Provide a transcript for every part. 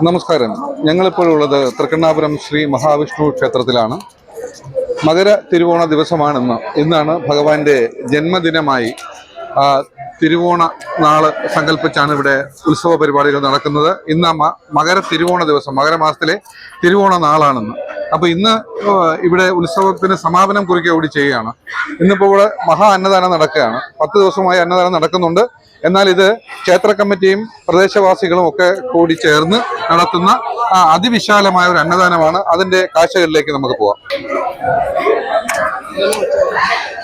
നമസ്കാരം. ഞങ്ങളിപ്പോഴുള്ളത് തൃക്കണ്ണാപുരം ശ്രീ മഹാവിഷ്ണു ക്ഷേത്രത്തിലാണ്. മകര തിരുവോണ ദിവസമാണെന്ന്. ഇന്നാണ് ഭഗവാന്റെ ജന്മദിനമായി തിരുവോണ നാള് സങ്കല്പിച്ചാണ് ഇവിടെ ഉത്സവ പരിപാടികൾ നടക്കുന്നത്. ഇന്ന് മകര തിരുവോണ ദിവസം, മകരമാസത്തിലെ തിരുവോണ നാളാണെന്ന്. അപ്പൊ ഇന്ന് ഇവിടെ ഉത്സവത്തിന് സമാപനം കുറിക്കുക കൂടി ചെയ്യുകയാണ്. ഇന്നിപ്പോൾ ഇവിടെ മഹാ അന്നദാനം നടക്കുകയാണ്. 10 ദിവസമായി അന്നദാനം നടക്കുന്നുണ്ട്. എന്നാൽ ഇത് ക്ഷേത്ര കമ്മിറ്റിയും പ്രദേശവാസികളും ഒക്കെ കൂടി ചേർന്ന് നടത്തുന്ന അതിവിശാലമായ ഒരു അന്നദാനമാണ്. അതിന്റെ കാഴ്ചകളിലേക്ക് നമുക്ക് പോവാം.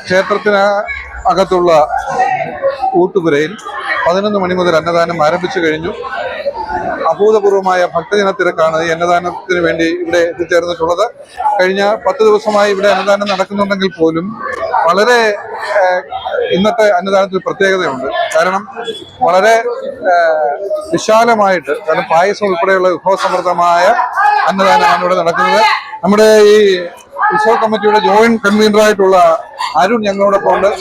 ക്ഷേത്രത്തിന് അകത്തുള്ള ഊട്ടുപുരയിൽ 11 മണി മുതൽ അന്നദാനം ആരംഭിച്ചു കഴിഞ്ഞു. അഭൂതപൂർവമായ ഭക്തജന തിരക്കാണ് ഈ അന്നദാനത്തിന് വേണ്ടി ഇവിടെ എത്തിച്ചേർന്നിട്ടുള്ളത്. കഴിഞ്ഞ 10 ദിവസമായി ഇവിടെ അന്നദാനം നടക്കുന്നുണ്ടെങ്കിൽ പോലും വളരെ ഇന്നത്തെ അന്നദാനത്തിൽ പ്രത്യേകതയുണ്ട്. കാരണം വളരെ വിശാലമായിട്ട്, കാരണം പായസം ഉൾപ്പെടെയുള്ള വിഭവസമൃദ്ധമായ അന്നദാനമാണ് ഇവിടെ നടക്കുന്നത്. നമ്മുടെ ഈ ഉത്സവ കമ്മിറ്റിയുടെ ജോയിന്റ് കൺവീനറായിട്ടുള്ള അരുൺ ഞങ്ങളോടൊപ്പം ഉണ്ട്.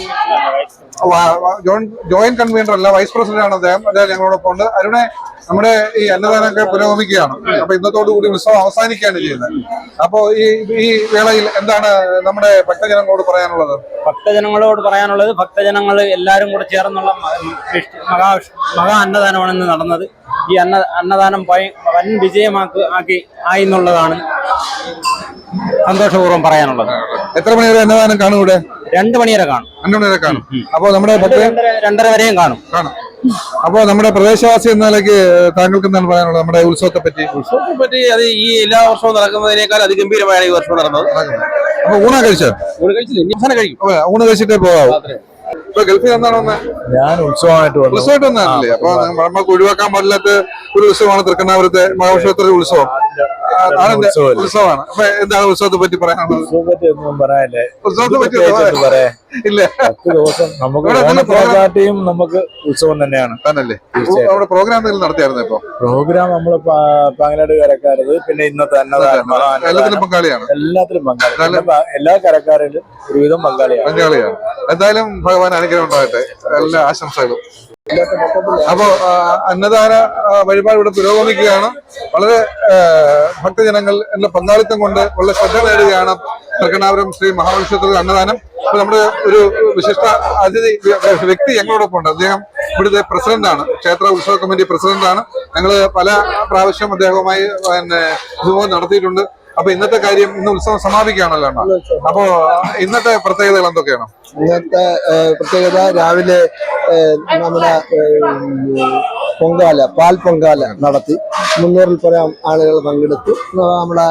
ജോയിന്റ് കൺവീനർ അല്ല, വൈസ് പ്രസിഡന്റ് ആണ് അദ്ദേഹം ഞങ്ങളോടൊപ്പം ഉണ്ട്. അരുണെ, നമ്മുടെ ഈ അന്നദാനമൊക്കെ പുരോഗമിക്കുകയാണ്. അപ്പൊ ഇന്നത്തോടുകൂടി ഉത്സവം അവസാനിക്കുകയാണ് ചെയ്യുന്നത്. അപ്പോ ഈ വേളയിൽ എന്താണ് നമ്മുടെ ഭക്തജനങ്ങളോട് പറയാനുള്ളത്? ഭക്തജനങ്ങൾ എല്ലാവരും കൂടെ ചേർന്നുള്ള മഹാ അന്നദാനമാണ് ഇന്ന് നടന്നത്. ഈ അന്നദാനം വൻ വിജയമാക്കി എന്നുള്ളതാണ് സന്തോഷപൂർവ്വം പറയാനുള്ളത്. എത്ര മണിവരെ അന്നദാനം കാണും ഇവിടെ? 2 മണി വരെ കാണും. 2 മണി വരെ കാണും. അപ്പോൾ നമ്മുടെ 2:30 വരെയും കാണും. അപ്പോൾ നമ്മുടെ പ്രദേശവാസി എന്ന നിലയ്ക്ക് താങ്കൾക്ക് എന്താണ് പറയാനുള്ളത് നമ്മുടെ ഉത്സവത്തെ പറ്റി? അത് ഈ എല്ലാ വർഷവും നടക്കുന്നതിനേക്കാൾ അതിഗംഭീരമായാണ് ഈ വർഷം നടന്നത്. അപ്പൊ ഊണ് കഴിച്ചോ? ഊണ് കഴിച്ചിട്ടേ പോകാവൂ. ഇപ്പൊ ഗൾഫിൽ എന്നാണ് വന്നത്? ഞാൻ ഉത്സവമായിട്ട് വന്നതല്ലേ? അപ്പൊ നമുക്ക് ഒഴിവാക്കാൻ പറ്റാത്ത ഒരു ഉത്സവമാണ് തൃക്കണ്ണാപുരത്തെ മഹാക്ഷേത്ര ഉത്സവം. ഉത്സവമാണ്. അപ്പൊ എന്താണ് ഉത്സവത്തെ പറ്റി പറയാനുള്ളത്? ഉത്സവത്തെ പറ്റി ഇല്ല. 10 ദിവസം നമുക്ക് ഉത്സവം തന്നെയാണ്. തന്നല്ലേ? നമ്മുടെ പ്രോഗ്രാം എന്തെങ്കിലും നടത്തിയായിരുന്നു? ഇപ്പൊ പ്രോഗ്രാം നമ്മള് പാങ്ങനാട് കരക്കാരത്, പിന്നെ ഇന്നത്തെ എല്ലാത്തിലും പങ്കാളിയാണ്. എല്ലാ കരക്കാരിലും ഒരുവിധം പങ്കാളിയാണ്. എന്തായാലും ഭഗവാൻ അനുഗ്രഹം ഉണ്ടാകട്ടെ. എല്ലാ ആശംസകളും. അപ്പോ അന്നദാന വഴിപാട് ഇവിടെ പുരോഗമിക്കുകയാണ്. വളരെ ഭക്തജനങ്ങൾ എന്റെ പങ്കാളിത്തം കൊണ്ട് വളരെ ശ്രദ്ധ നേടുകയാണ് തൃക്കണ്ണാപുരം ശ്രീ മഹാവിഷ്ണു അന്നദാനം. അപ്പൊ നമ്മുടെ ഒരു വിശിഷ്ട അതിഥി വ്യക്തി ഞങ്ങളോടൊപ്പം ഉണ്ട്. അദ്ദേഹം ഇവിടുത്തെ പ്രസിഡന്റാണ്, ക്ഷേത്ര ഉത്സവ കമ്മിറ്റി പ്രസിഡന്റാണ്. ഞങ്ങള് പല പ്രാവശ്യം അദ്ദേഹവുമായി വിഭവം നടത്തിയിട്ടുണ്ട്. അപ്പൊ ഇന്നത്തെ കാര്യം, ഇന്ന് ഉത്സവം സമാപിക്കുകയാണല്ലോ. അപ്പോ ഇന്നത്തെ പ്രത്യേകതകൾ എന്തൊക്കെയാണ്? ഇന്നത്തെ പ്രത്യേകത, രാവിലെ നമ്മുടെ പാൽ പൊങ്കാല നടത്തി 300-ൽ പരം ആളുകൾ പങ്കെടുത്തു. നമ്മുടെ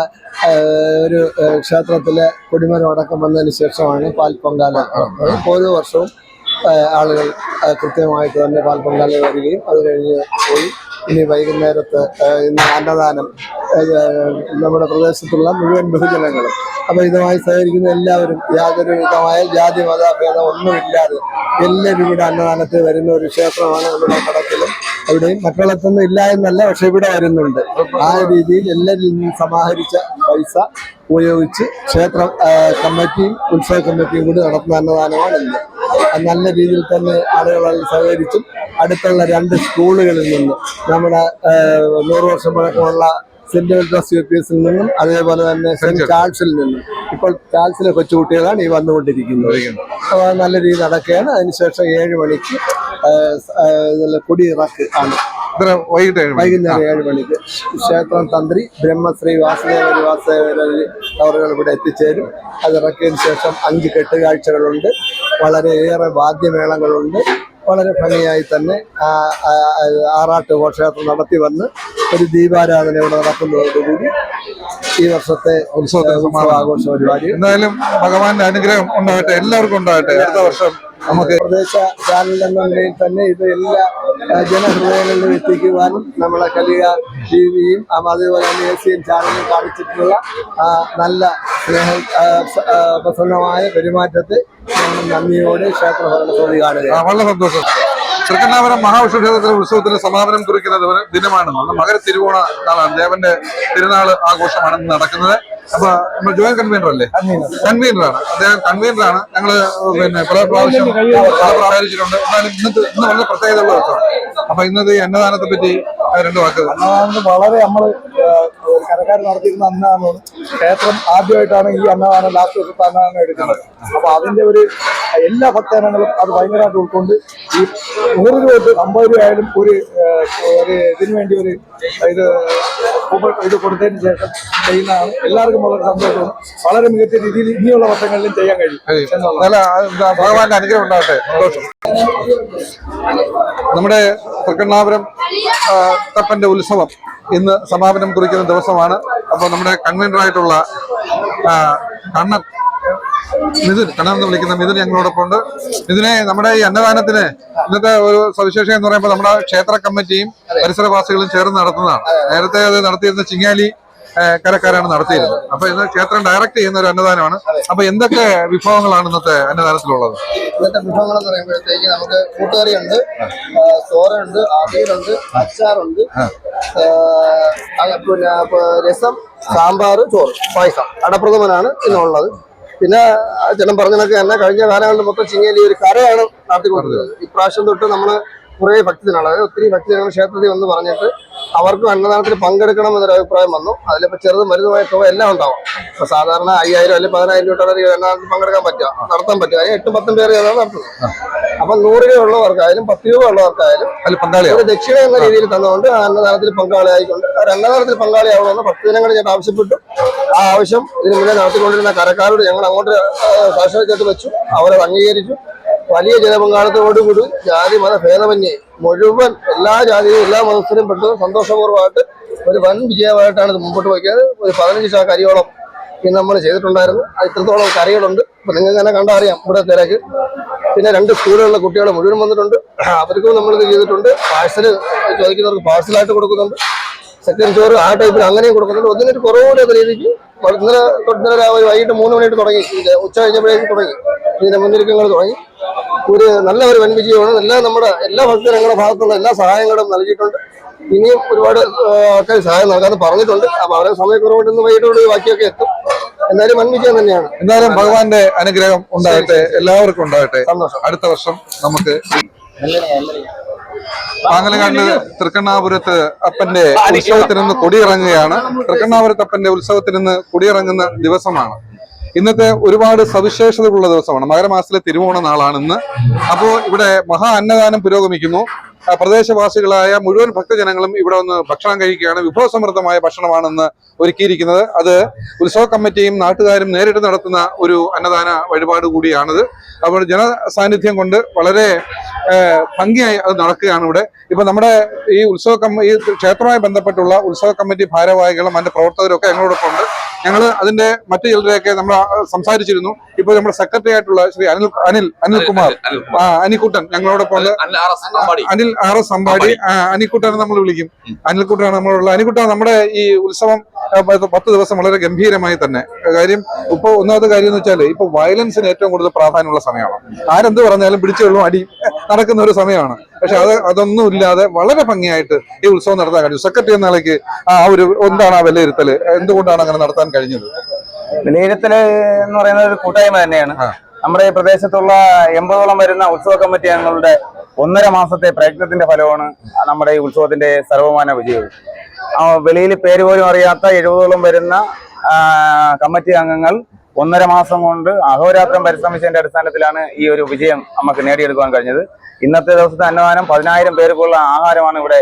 ഒരു ക്ഷേത്രത്തിലെ കൊടിമരം അടക്കം വന്നതിന് ശേഷമാണ് പാൽ പൊങ്കാല നടത്തുന്നത്. ഓരോ വർഷവും ആളുകൾ കൃത്യമായിട്ട് തന്നെ പാൽ പൊങ്കാല വരികയും അത് കഴിഞ്ഞ് പോയി. ഇനി വൈകുന്നേരത്ത് ഇന്ന് അന്നദാനം നമ്മുടെ പ്രദേശത്തുള്ള മുഴുവൻ ബഹുജനങ്ങളും അപ്പോൾ ഇതുമായി സഹകരിക്കുന്ന എല്ലാവരും യാതൊരു വിധമായ ജാതി മതഭേദം ഒന്നുമില്ലാതെ എല്ലാവരും ഇവിടെ അന്നദാനത്തിൽ വരുന്ന ഒരു ക്ഷേത്രമാണ് നമ്മുടെ മഠത്തിലും. അവിടെയും മറ്റുള്ളതൊന്നും ഇല്ല എന്നല്ല, പക്ഷെ ഇവിടെ വരുന്നുണ്ട്. ആ രീതിയിൽ എല്ലാവരിൽ നിന്നും സമാഹരിച്ച പൈസ ഉപയോഗിച്ച് ക്ഷേത്ര കമ്മിറ്റിയും ഉത്സവ കമ്മിറ്റിയും കൂടി നടത്തുന്ന അന്നദാനമാണ് ഇന്ന്. നല്ല രീതിയിൽ തന്നെ ആളുകളെല്ലാം സഹകരിച്ചും അടുത്തുള്ള 2 സ്കൂളുകളിൽ നിന്നും, നമ്മുടെ 100 വർഷം പഴക്കമുള്ള സെന്റ് മേരീസ് UPSൽ നിന്നും അതേപോലെ തന്നെ സെന്റ് ചാൾസിൽ നിന്നും. ഇപ്പോൾ ചാൾസിലെ കൊച്ചുകുട്ടികളാണ് ഈ വന്നുകൊണ്ടിരിക്കുന്നത്. അപ്പോൾ നല്ല രീതി നടക്കുകയാണ്. അതിനുശേഷം 7 മണിക്ക് കൊടിയിറക്ക് ആണ്. വൈകുന്നേരം 7 മണിക്ക് ക്ഷേത്രം തന്ത്രി ബ്രഹ്മശ്രീ വാസുദേവ അവറുകൾ ഇവിടെ എത്തിച്ചേരും. അത് ഇറക്കിയതിനു ശേഷം 5 കെട്ടുകാഴ്ചകളുണ്ട്. വളരെയേറെ വാദ്യമേളങ്ങളുണ്ട്. വളരെ ഭംഗിയായി തന്നെ ആറാട്ട് ഘോഷയാത്ര നടത്തി വന്ന് ഒരു ദീപാരാധന ഇവിടെ നടക്കുന്നതോടുകൂടി ഈ വർഷത്തെ ഉത്സവാഘോഷ പരിപാടി. എന്തായാലും ഭഗവാന്റെ അനുഗ്രഹം ഉണ്ടാകട്ടെ, എല്ലാവർക്കും ഉണ്ടാകട്ടെ. അടുത്ത വർഷം നമുക്ക് പ്രദേശ ചാനൽ എന്ന നിലയിൽ തന്നെ ഇത് എല്ലാ ജനഹൃദയങ്ങളിലും എത്തിക്കുവാനും നമ്മളെ കലിക ടിവിയും അതേപോലെ തന്നെ ACN ചാനലിൽ കാണിച്ചിട്ടുള്ള നല്ല പ്രസന്നമായ പെരുമാറ്റത്തെ നന്ദിയോടെ ക്ഷേത്ര ഭരണത്തോട് കാണുക. വളരെ സന്തോഷം. തൃക്കണ്ണാപുരം മഹാവിഷ്ണു ക്ഷേത്രത്തിലെ ഉത്സവത്തിന് സമാപനം കുറിക്കുന്ന ദിനമാണെന്ന്. മകര തിരുവോണ നാളാണ്, ദേവന്റെ തിരുനാള് ആഘോഷമാണ് നടക്കുന്നത്. അപ്പൊ നമ്മൾ ജോയിന്റ് കൺവീനർ അല്ലേ? കൺവീനറാണ് അദ്ദേഹം. കൺവീനറാണ്. ഞങ്ങള് പല പ്രാവശ്യം സംസാരിച്ചിട്ടുണ്ട്. എന്നാലും ഇന്ന് വളരെ പ്രത്യേകതയുള്ള ദിവസമാണ്. അപ്പൊ ഇന്നത്തെ ഈ അന്നദാനത്തെ പറ്റി രണ്ട് വാക്ക്. അന്നദാനം വളരെ നമ്മൾ കരക്കാർ നടത്തിയിരുന്ന അന്നദാനമാണ്. ക്ഷേത്രം ആദ്യമായിട്ടാണ് ഈ അന്നദാനം ലാസ്റ്റ് ദിവസത്തെ അന്നദാനം എടുക്കുന്നത്. അപ്പൊ അതിന്റെ ഒരു എല്ലാ ഭക്തജനങ്ങളും അത് ഭയങ്കരമായിട്ട് ഉൾക്കൊണ്ട് ഈ 100 രൂപ തൊട്ട് 50 രൂപ ആയാലും ഒരു ഇതിനു വേണ്ടി ഒരു ഇത് കൊടുത്തതിന് ശേഷം ചെയ്യുന്നതാണ്. എല്ലാവർക്കും വളരെ സന്തോഷവും വളരെ മികച്ച രീതിയിൽ ഇനിയുള്ള വർഷങ്ങളിലും ചെയ്യാൻ കഴിയും എന്നുള്ളതാണ്. ഭഗവാന്റെ അനുഗ്രഹം ഉണ്ടാകട്ടെ. സന്തോഷം. നമ്മുടെ തൃക്കണ്ണാപുരം തപ്പന്റെ ഉത്സവം ഇന്ന് സമാപനം കുറിക്കുന്ന ദിവസമാണ്. അപ്പോൾ നമ്മുടെ കൺവീനറായിട്ടുള്ള കണ്ണൻ എന്ന് വിളിക്കുന്ന മിഥുൻ ഞങ്ങളോടൊപ്പം ഉണ്ട്. ഇതിനെ നമ്മുടെ ഈ അന്നദാനത്തിന് ഇന്നത്തെ ഒരു സവിശേഷത എന്ന് പറയുമ്പോൾ നമ്മുടെ ക്ഷേത്ര കമ്മിറ്റിയും പരിസരവാസികളും ചേർന്ന് നടത്തുന്നതാണ്. നേരത്തെ അത് നടത്തിയിരുന്ന ചിങ്ങാലി കരക്കാരാണ് നടത്തിയിരുന്നത്. അപ്പൊ ഇന്ന് ക്ഷേത്രം ഡയറക്ട് ചെയ്യുന്ന ഒരു അന്നദാനമാണ്. അപ്പൊ എന്തൊക്കെ വിഭവങ്ങളാണ് ഇന്നത്തെ അന്നദാനത്തിലുള്ളത്? ഇന്നത്തെ വിഭവങ്ങൾ എന്ന് പറയുമ്പോഴത്തേക്ക് നമുക്ക് കൂട്ടുകറിയുണ്ട്, ചോറുണ്ട്, അവിയലുണ്ട്, അച്ചാറുണ്ട്, പിന്നെ രസം, സാമ്പാർ, ചോറ്, പായസം, അടപ്രഥമനാണ് ഇന്നുള്ളത്. പിന്നെ ജനം പറഞ്ഞതൊക്കെ തന്നെ കഴിഞ്ഞ കാലങ്ങളിൽ മൊത്തം ചിങ്ങേലി ഒരു കരയാണ് നടത്തിക്കൊണ്ടിരുന്നത്. ഇപ്രാവശ്യം തൊട്ട് നമ്മള് കുറേ ഭക്തജനങ്ങൾ, അതായത് ഒത്തിരി ഭക്തജനങ്ങൾ ക്ഷേത്രത്തിൽ വന്ന് പറഞ്ഞിട്ട് അവർക്കും അന്നദാനത്തിൽ പങ്കെടുക്കണം എന്നൊരു അഭിപ്രായം വന്നു. അതിലിപ്പോൾ ചെറുതും വലുതുമായ തുക എല്ലാം ഉണ്ടാവും. ഇപ്പൊ സാധാരണ 5000 അല്ലെങ്കിൽ 10000 രൂപ അന്നദാനത്തിൽ പങ്കെടുക്കാൻ പറ്റുക, നടത്താൻ പറ്റുക. അതിന് 8-10 പേര് ഏതാണ് നടത്തുന്നത്. അപ്പൊ 100 രൂപ ഉള്ളവർക്കായാലും 10 രൂപ ഉള്ളവർക്കായാലും ഒരു ദക്ഷിണ എന്ന രീതിയിൽ തന്നുകൊണ്ട് ആ അന്നദാനത്തിൽ പങ്കാളിയായിക്കൊണ്ട് ഒരു അന്നദാനത്തിൽ പങ്കാളിയാവണമെന്ന് ഭക്തജനങ്ങൾ ഞാൻ ആവശ്യപ്പെട്ടു. ആ ആവശ്യം ഇതിന് മുന്നേ നടത്തിക്കൊണ്ടിരുന്ന കരക്കാരോട് ഞങ്ങൾ അങ്ങോട്ട് സാക്ഷാത്കരിച്ച് വെച്ചു. അവരത് അംഗീകരിച്ചു. വലിയ ജനപങ്കാളിത്തത്തോടുകൂടി ജാതി മത ഭേദമന്യേ മുഴുവൻ എല്ലാ ജാതിയും എല്ലാ മതസ്ഥരും പെട്ട് സന്തോഷപൂർവ്വമായിട്ട് ഒരു വൻ വിജയമായിട്ടാണ് ഇത് മുമ്പോട്ട് പോയത്. ഒരു 15 ചാക്ക് അരിയോളം ഇന്ന് നമ്മൾ ചെയ്തിട്ടുണ്ടായിരുന്നു. ഇത്രത്തോളം കറികളുണ്ട്. അപ്പൊ നിങ്ങൾക്ക് തന്നെ കണ്ടറിയാം ഇവിടെ തിരക്ക്. പിന്നെ 2 സ്കൂളുകളിലെ കുട്ടികൾ മുഴുവൻ വന്നിട്ടുണ്ട്. അവർക്കും നമ്മളിത് ചെയ്തിട്ടുണ്ട്. പാഴ്സൽ ചോദിക്കുന്നവർക്ക് പാഴ്സലായിട്ട് കൊടുക്കുന്നുണ്ട്. സെക്കൻഡ് ചോറ് ആ ടൈപ്പിൽ അങ്ങനെയും കൊടുക്കുന്നുണ്ട്. ഒന്നിനൊരു കുറവില്ലാത്ത രീതിക്ക് ഇന്നലെ വൈകിട്ട് 3 മണിയായിട്ട് തുടങ്ങി, ഉച്ച കഴിഞ്ഞപ്പോഴേക്കും തുടങ്ങി ഇതിന്റെ മുന്നൊരുക്കങ്ങൾ തുടങ്ങി. ഒരു നല്ല ഒരു വൻ വിജയമാണ്. എല്ലാ ഭക്തജനങ്ങളുടെ ഭാഗത്തുള്ള എല്ലാ സഹായങ്ങളും നൽകിയിട്ടുണ്ട്. ഇനിയും ഒരുപാട് ആൾക്കാർ സഹായം നൽകാമെന്ന് പറഞ്ഞിട്ടുണ്ട്. അപ്പൊ അവരെ സമയക്കുറവുകൊണ്ട് ഇന്ന് വൈകിട്ടോട് ബാക്കിയൊക്കെ എത്തും. എന്തായാലും വൻ വിജയം തന്നെയാണ്. എന്തായാലും ഭഗവാന്റെ അനുഗ്രഹം ഉണ്ടാകട്ടെ, എല്ലാവർക്കും ഉണ്ടാകട്ടെ. സന്തോഷം. അടുത്ത വർഷം നമുക്ക് പാങ്ങലങ്ങാട് തൃക്കണ്ണാപുരത്ത് അപ്പന്റെ ഉത്സവത്തിൽ നിന്ന് കൊടിയിറങ്ങുകയാണ്. തൃക്കണ്ണാപുരത്ത് അപ്പന്റെ ഉത്സവത്തിൽ നിന്ന് കൊടിയിറങ്ങുന്ന ദിവസമാണ്. ഇന്നത്തെ ഒരുപാട് സവിശേഷതകളുള്ള ദിവസമാണ്. മകരമാസത്തിലെ തിരുവോണ നാളാണ് ഇന്ന്. അപ്പോൾ ഇവിടെ മഹാ അന്നദാനം പുരോഗമിക്കുന്നു. പ്രദേശവാസികളായ മുഴുവൻ ഭക്തജനങ്ങളും ഇവിടെ വന്ന് ഭക്ഷണം കഴിക്കുകയാണ്. വിഭവസമൃദ്ധമായ ഭക്ഷണമാണെന്ന് ഒരുക്കിയിരിക്കുന്നത്. അത് ഉത്സവ കമ്മിറ്റിയും നാട്ടുകാരും നേരിട്ട് നടത്തുന്ന ഒരു അന്നദാന വഴിപാട് കൂടിയാണിത്. അപ്പോൾ ജനസാന്നിധ്യം കൊണ്ട് വളരെ ഭംഗിയായി അത് നടക്കുകയാണ് ഇവിടെ. ഇപ്പൊ നമ്മുടെ ഈ ഈ ക്ഷേത്രവുമായി ബന്ധപ്പെട്ടുള്ള ഉത്സവ കമ്മിറ്റി ഭാരവാഹികളും അതിന്റെ പ്രവർത്തകരും ഒക്കെ ഞങ്ങളോടൊപ്പം ഉണ്ട്. ഞങ്ങൾ അതിന്റെ മറ്റു ചിലരെയൊക്കെ നമ്മൾ സംസാരിച്ചിരുന്നു. ഇപ്പൊ നമ്മുടെ സെക്രട്ടറി ആയിട്ടുള്ള ശ്രീ അനിൽകുമാർ അനിക്കുട്ടൻ ഞങ്ങളോടൊപ്പം ഉണ്ട്. അനിൽ RS അമ്പാടി, അനിക്കുട്ടനെ നമ്മൾ വിളിക്കും. അനിൽക്കുട്ടനാണ് നമ്മളുള്ള. അനിക്കുട്ടൻ നമ്മുടെ ഈ ഉത്സവം 10 ദിവസം വളരെ ഗംഭീരമായി തന്നെ. കാര്യം ഇപ്പൊ ഒന്നാമത്തെ കാര്യം എന്ന് വെച്ചാൽ ഇപ്പൊ വയലൻസിന് ഏറ്റവും കൂടുതൽ പ്രാധാന്യമുള്ള സമയമാണ്. ആരെന്ത് പറഞ്ഞാലും പിടിച്ചു കൊള്ളും അടി നടക്കുന്ന ഒരു സമയമാണ്. പക്ഷെ അതൊന്നും ഇല്ലാതെ വളരെ ഭംഗിയായിട്ട് ഈ ഉത്സവം നടത്താൻ കഴിഞ്ഞു. സെക്രട്ടറി എന്ന നിലയ്ക്ക് എന്താണ് ആ വിലയിരുത്തല്? എന്തുകൊണ്ടാണ് അങ്ങനെ നടത്താൻ കഴിഞ്ഞത്? വിലയിരുത്തല് എന്ന് പറയുന്നത് ഒരു കൂട്ടായ്മ തന്നെയാണ്. നമ്മുടെ ഈ പ്രദേശത്തുള്ള 80ഓളം വരുന്ന ഉത്സവ കമ്മിറ്റി അംഗങ്ങളുടെ 1.5 മാസത്തെ പ്രയത്നത്തിന്റെ ഫലമാണ് നമ്മുടെ ഈ ഉത്സവത്തിന്റെ സർവമാന വിജയവും. വെളിയിൽ പേര് പോലും അറിയാത്ത 70ഓളം വരുന്ന കമ്മിറ്റി അംഗങ്ങൾ 1.5 മാസം കൊണ്ട് അഹോരാത്രം പരിശ്രമിച്ചതിന്റെ അടിസ്ഥാനത്തിലാണ് ഈ ഒരു വിജയം നമുക്ക് നേടിയെടുക്കാൻ കഴിഞ്ഞത്. ഇന്നത്തെ ദിവസത്തെ അന്നദാനം 10000 പേർക്കുള്ള ആഹാരമാണ് ഇവിടെ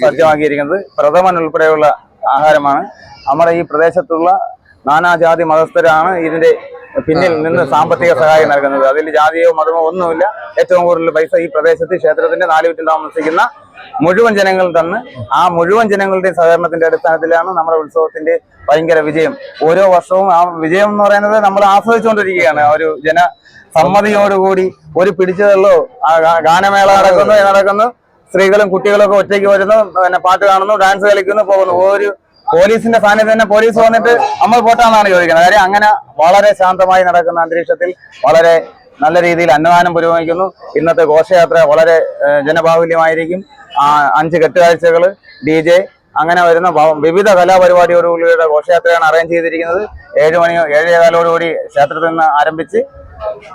സജ്ജമാക്കിയിരിക്കുന്നത്. പ്രഥമൻ ഉൾപ്പെടെയുള്ള ആഹാരമാണ്. നമ്മുടെ ഈ പ്രദേശത്തുള്ള നാനാജാതി മതസ്ഥരാണ് ഇതിന്റെ പിന്നിൽ നിന്ന് സാമ്പത്തിക സഹായം നൽകുന്നത്. അതിൽ ജാതിയോ മതമോ ഒന്നുമില്ല. ഏറ്റവും കൂടുതൽ പൈസ ഈ പ്രദേശത്ത് ക്ഷേത്രത്തിന്റെ 4 ചുറ്റും താമസിക്കുന്ന മുഴുവൻ ജനങ്ങൾ തന്ന് ആ മുഴുവൻ ജനങ്ങളുടെയും സഹകരണത്തിന്റെ അടിസ്ഥാനത്തിലാണ് നമ്മുടെ ഉത്സവത്തിന്റെ ഭയങ്കര വിജയം. ഓരോ വർഷവും ആ വിജയം എന്ന് പറയുന്നത് നമ്മൾ ആസ്വദിച്ചുകൊണ്ടിരിക്കുകയാണ്. ഒരു ജനസമ്മതിയോടുകൂടി ഒരു പിടിച്ചതല്ലോ ഗാനമേള നടക്കുന്നു. സ്ത്രീകളും കുട്ടികളും ഒക്കെ ഒറ്റയ്ക്ക് വരുന്നു, പാട്ട് കാണുന്നു, ഡാൻസ് കളിക്കുന്നു, പോകുന്നു. ഒരു പോലീസിന്റെ സാന്നിധ്യം തന്നെ പോലീസ് വന്നിട്ട് നമ്മൾ പോട്ടാന്നാണ് ചോദിക്കുന്നത്. കാര്യം അങ്ങനെ വളരെ ശാന്തമായി നടക്കുന്ന അന്തരീക്ഷത്തിൽ വളരെ നല്ല രീതിയിൽ അന്നദാനം പുരോഗമിക്കുന്നു. ഇന്നത്തെ ഘോഷയാത്ര വളരെ ജനബാഹുല്യമായിരിക്കും. 5 കെട്ടുകാഴ്ചകൾ, DJ അങ്ങനെ വരുന്ന വിവിധ കലാപരിപാടിയോടുകൂടിയുടെ ഘോഷയാത്രയാണ് അറേഞ്ച് ചെയ്തിരിക്കുന്നത്. 7 മണി 7:15 ക്ഷേത്രത്തിൽ നിന്ന് ആരംഭിച്ച്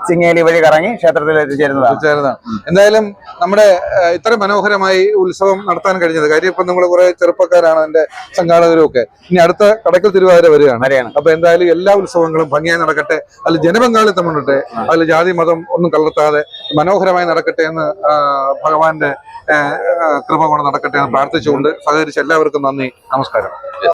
ചിങ്ങേലി വഴി കറങ്ങി ക്ഷേത്രത്തിൽ എത്തിച്ചേരുന്നതാണ്. ചേർന്നതാണ്. എന്തായാലും നമ്മുടെ ഇത്ര മനോഹരമായി ഉത്സവം നടത്താൻ കഴിഞ്ഞത് കാര്യം ഇപ്പൊ നമ്മൾ കുറെ ചെറുപ്പക്കാരാണ് അതിന്റെ സംഘാടകരും ഒക്കെ. ഇനി അടുത്ത കടക്കൽ തിരുവാതിര വരികയാണ്. അപ്പൊ എന്തായാലും എല്ലാ ഉത്സവങ്ങളും ഭംഗിയായി നടക്കട്ടെ, അതിൽ ജനപങ്കാളിത്തം കൊണ്ടിട്ടെ, അതിൽ ജാതി മതം ഒന്നും കലർത്താതെ മനോഹരമായി നടക്കട്ടെ എന്ന് ഭഗവാന്റെ കൃപ കൊണ്ട് നടക്കട്ടെ എന്ന് പ്രാർത്ഥിച്ചുകൊണ്ട് സഹകരിച്ച എല്ലാവർക്കും നന്ദി, നമസ്കാരം.